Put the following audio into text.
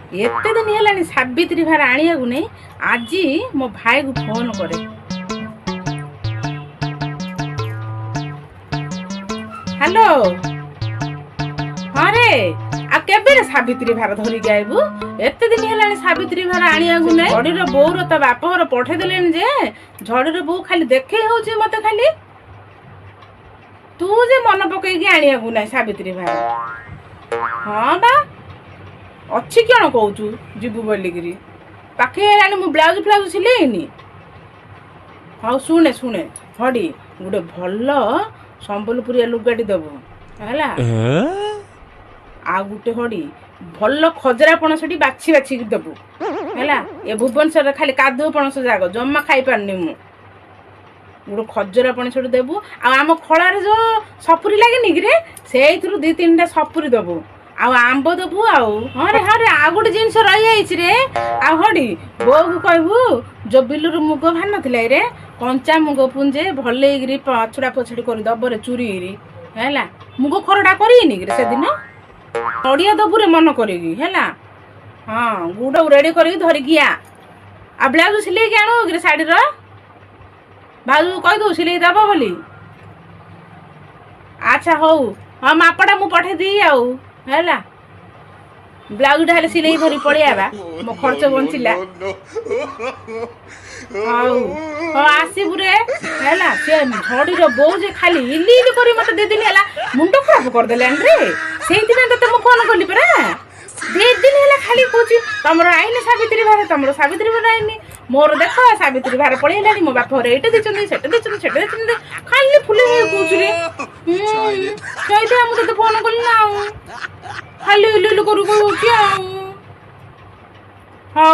एते दिन हेलानी सावित्री भार आनिया नहीं आज मो भाई को फोन करे। हेलो हाँ रे आ केबे सावित्री भार धरिक आइबू एते दिन हेलानी सावित्री भार आनिया नहीं झड़ीर बोर तो बापर पठे देले जे झड़ीर बो खाली देखे होउची मते खाली तू जे मन पकई के आनिया नहीं सावित्री भार हाँ बा अच्छी कौन कौचु जीवु बोलिकी पाखे मु ब्लाउज फ्लाउज सिलेनी। हाँ शुणे शुणे हडी गोटे भल संबलपुरिया लुगाटी दबु है आ गोटे हडी भल खजरा पणस बाछी बाछी दबु है ए भुवनेश्वर खाली कादुଅ पणस जाग जमा खाई पारनी मु गोटे खजरा पणस देबु आम खଳାରେ जो सपुरी लागेनी कि रे से दी तीन सपुरी दबु आंब दबु हाँ रे आ गोटे जिनस रही रे आ हडी बो को कहबू जो बिलुर मुग बाहर नथिला रे कंचा मुग पुंजे भले पछड़ा पछड़ी कर दब रे चूरी है मुग खरडा करनी से दिन नड़िया दबु रे मन करी है हाँ गुड़ रेडी कर धरिकी आ ब्लाउज सिले आणु कि शाढ़ी भाजू कहीदू सिले दब बोली अच्छा हौ हाँ मापटा मु पठे दी है ब्लाउज ढाले सिले धरी पड़िया मो खर्च बंचिला हाँ आसबू रे है सी झड़ीर बो जे खाली इली इली कर मत दे दिन है मुंड खराब करदे रे से ते फोन कली परा दे दिन है खाली कौच तुम आईनी सावित्री भार तुम सावित्री भार आईनी मोर देख सावित्री भार पड़ेगा मो बाप घर ये देखते खाली फुले कौच रे मुझे फोन कली ना खाली इलु इलु करू